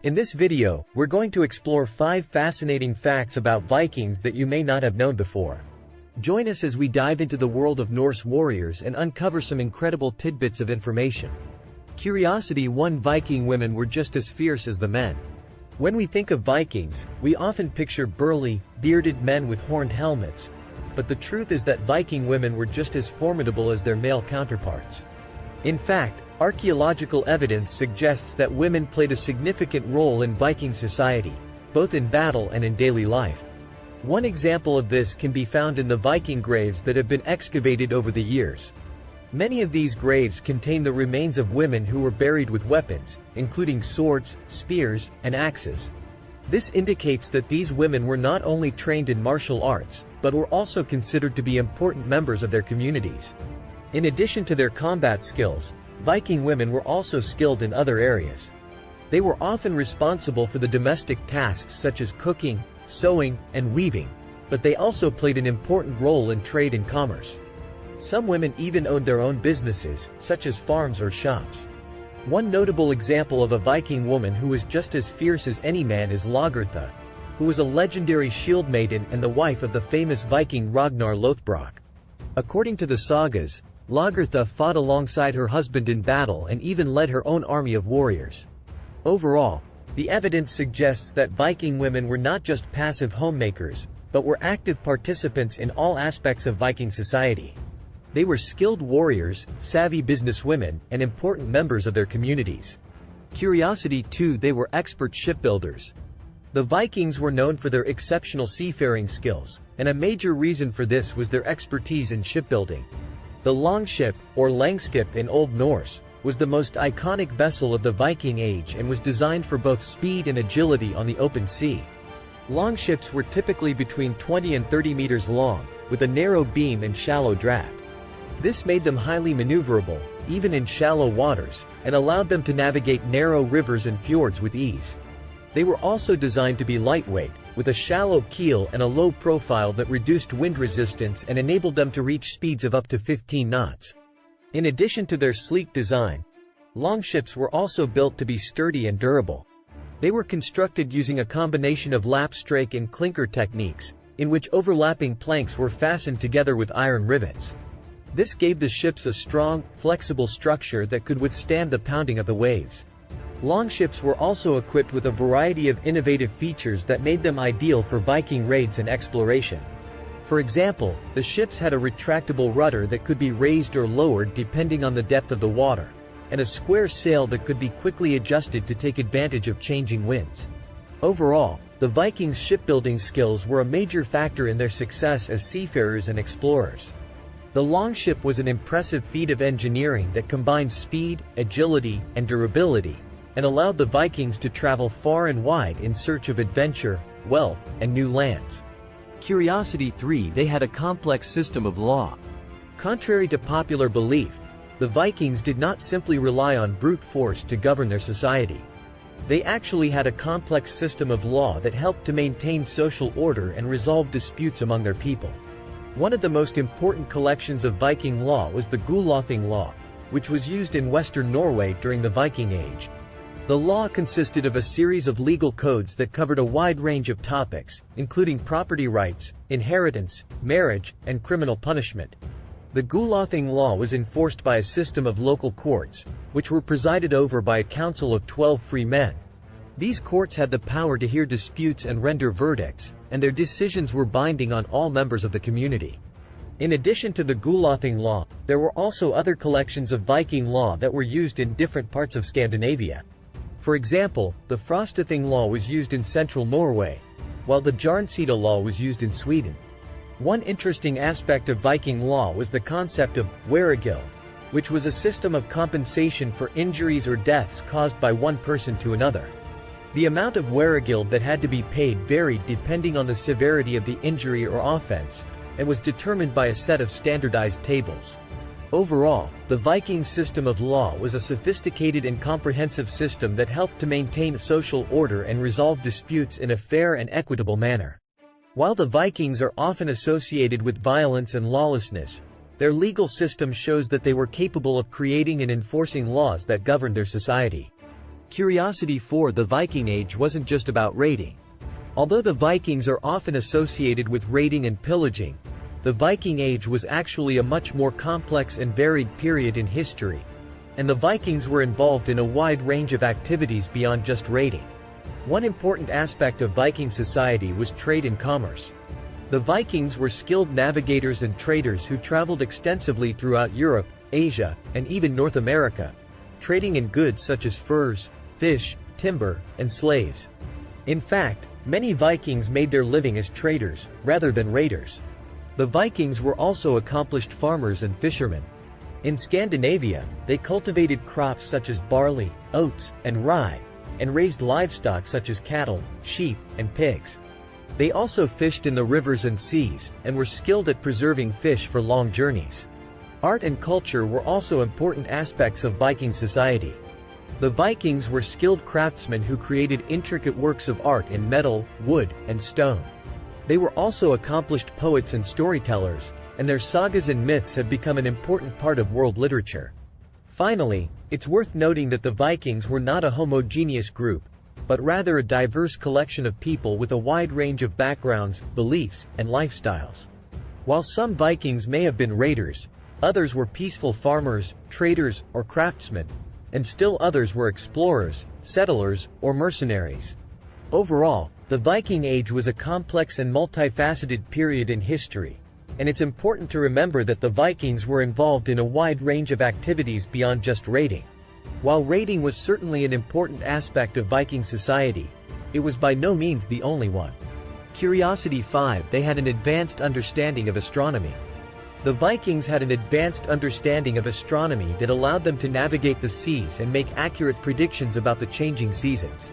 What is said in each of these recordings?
In this video, we're going to explore 5 fascinating facts about Vikings that you may not have known before. Join us as we dive into the world of Norse warriors and uncover some incredible tidbits of information. Curiosity 1. Viking women were just as fierce as the men. When we think of Vikings, we often picture burly, bearded men with horned helmets. But the truth is that Viking women were just as formidable as their male counterparts. In fact, archaeological evidence suggests that women played a significant role in Viking society, both in battle and in daily life. One example of this can be found in the Viking graves that have been excavated over the years. Many of these graves contain the remains of women who were buried with weapons, including swords, spears, and axes. This indicates that these women were not only trained in martial arts, but were also considered to be important members of their communities. In addition to their combat skills, Viking women were also skilled in other areas. They were often responsible for the domestic tasks such as cooking, sewing, and weaving, but they also played an important role in trade and commerce. Some women even owned their own businesses, such as farms or shops. One notable example of a Viking woman who was just as fierce as any man is Lagertha, who was a legendary shield maiden and the wife of the famous Viking Ragnar Lothbrok. According to the sagas, Lagertha fought alongside her husband in battle and even led her own army of warriors. Overall, the evidence suggests that Viking women were not just passive homemakers, but were active participants in all aspects of Viking society. They were skilled warriors, savvy businesswomen, and important members of their communities. Curiosity 2. They were expert shipbuilders. The Vikings were known for their exceptional seafaring skills, and a major reason for this was their expertise in shipbuilding. The longship, or langskip in Old Norse, was the most iconic vessel of the Viking Age and was designed for both speed and agility on the open sea. Longships were typically between 20 and 30 meters long, with a narrow beam and shallow draft. This made them highly maneuverable, even in shallow waters, and allowed them to navigate narrow rivers and fjords with ease. They were also designed to be lightweight, with a shallow keel and a low profile that reduced wind resistance and enabled them to reach speeds of up to 15 knots. In addition to their sleek design, longships were also built to be sturdy and durable. They were constructed using a combination of lapstrake and clinker techniques, in which overlapping planks were fastened together with iron rivets. This gave the ships a strong, flexible structure that could withstand the pounding of the waves. Longships were also equipped with a variety of innovative features that made them ideal for Viking raids and exploration. For example, the ships had a retractable rudder that could be raised or lowered depending on the depth of the water, and a square sail that could be quickly adjusted to take advantage of changing winds. Overall, the Vikings' shipbuilding skills were a major factor in their success as seafarers and explorers. The longship was an impressive feat of engineering that combined speed, agility, and durability, and allowed the Vikings to travel far and wide in search of adventure, wealth, and new lands. Curiosity 3. They had a complex system of law. Contrary to popular belief, the Vikings did not simply rely on brute force to govern their society. They actually had a complex system of law that helped to maintain social order and resolve disputes among their people. One of the most important collections of Viking law was the Gulathing law, which was used in western Norway during the Viking Age. The law consisted of a series of legal codes that covered a wide range of topics, including property rights, inheritance, marriage, and criminal punishment. The Gulathing law was enforced by a system of local courts, which were presided over by a council of 12 free men. These courts had the power to hear disputes and render verdicts, and their decisions were binding on all members of the community. In addition to the Gulathing law, there were also other collections of Viking law that were used in different parts of Scandinavia. For example, the Frostathing law was used in central Norway, while the Jarnsida law was used in Sweden. One interesting aspect of Viking law was the concept of wergild, which was a system of compensation for injuries or deaths caused by one person to another. The amount of wergild that had to be paid varied depending on the severity of the injury or offense, and was determined by a set of standardized tables. Overall, the Viking system of law was a sophisticated and comprehensive system that helped to maintain social order and resolve disputes in a fair and equitable manner. While the Vikings are often associated with violence and lawlessness, their legal system shows that they were capable of creating and enforcing laws that governed their society. Curiosity 4. The Viking Age wasn't just about raiding. Although the Vikings are often associated with raiding and pillaging, the Viking Age was actually a much more complex and varied period in history, and the Vikings were involved in a wide range of activities beyond just raiding. One important aspect of Viking society was trade and commerce. The Vikings were skilled navigators and traders who traveled extensively throughout Europe, Asia, and even North America, trading in goods such as furs, fish, timber, and slaves. In fact, many Vikings made their living as traders, rather than raiders. The Vikings were also accomplished farmers and fishermen. In Scandinavia, they cultivated crops such as barley, oats, and rye, and raised livestock such as cattle, sheep, and pigs. They also fished in the rivers and seas, and were skilled at preserving fish for long journeys. Art and culture were also important aspects of Viking society. The Vikings were skilled craftsmen who created intricate works of art in metal, wood, and stone. They were also accomplished poets and storytellers, and their sagas and myths have become an important part of world literature. Finally, it's worth noting that the Vikings were not a homogeneous group, but rather a diverse collection of people with a wide range of backgrounds, beliefs, and lifestyles. While some Vikings may have been raiders, others were peaceful farmers, traders, or craftsmen, and still others were explorers, settlers, or mercenaries. Overall, the Viking Age was a complex and multifaceted period in history, and it's important to remember that the Vikings were involved in a wide range of activities beyond just raiding. While raiding was certainly an important aspect of Viking society, it was by no means the only one. Curiosity 5. They had an advanced understanding of astronomy. The Vikings had an advanced understanding of astronomy that allowed them to navigate the seas and make accurate predictions about the changing seasons.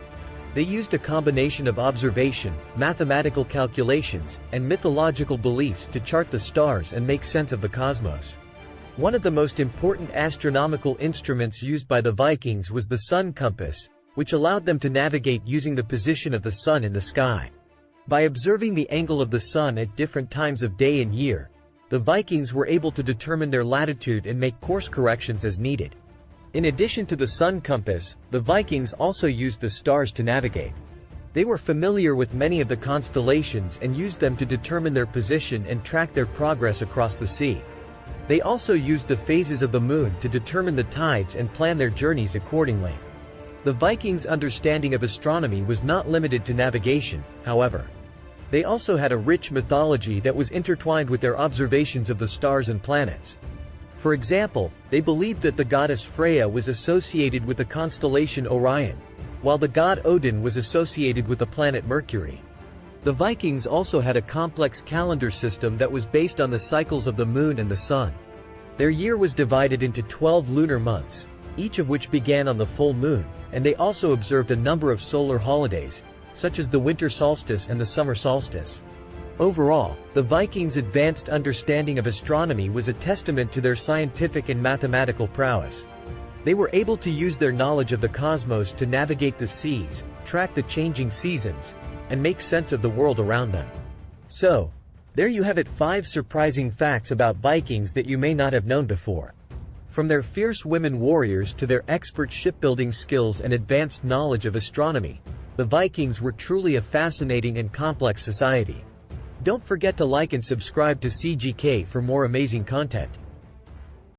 They used a combination of observation, mathematical calculations, and mythological beliefs to chart the stars and make sense of the cosmos. One of the most important astronomical instruments used by the Vikings was the sun compass, which allowed them to navigate using the position of the sun in the sky. By observing the angle of the sun at different times of day and year, the Vikings were able to determine their latitude and make course corrections as needed. In addition to the sun compass, the Vikings also used the stars to navigate. They were familiar with many of the constellations and used them to determine their position and track their progress across the sea. They also used the phases of the moon to determine the tides and plan their journeys accordingly. The Vikings' understanding of astronomy was not limited to navigation, however. They also had a rich mythology that was intertwined with their observations of the stars and planets. For example, they believed that the goddess Freya was associated with the constellation Orion, while the god Odin was associated with the planet Mercury. The Vikings also had a complex calendar system that was based on the cycles of the moon and the sun. Their year was divided into 12 lunar months, each of which began on the full moon, and they also observed a number of solar holidays, such as the winter solstice and the summer solstice. Overall, the Vikings' advanced understanding of astronomy was a testament to their scientific and mathematical prowess. They were able to use their knowledge of the cosmos to navigate the seas, track the changing seasons, and make sense of the world around them. So, there you have it, 5 surprising facts about Vikings that you may not have known before. From their fierce women warriors to their expert shipbuilding skills and advanced knowledge of astronomy, the Vikings were truly a fascinating and complex society. Don't forget to like and subscribe to CGK for more amazing content.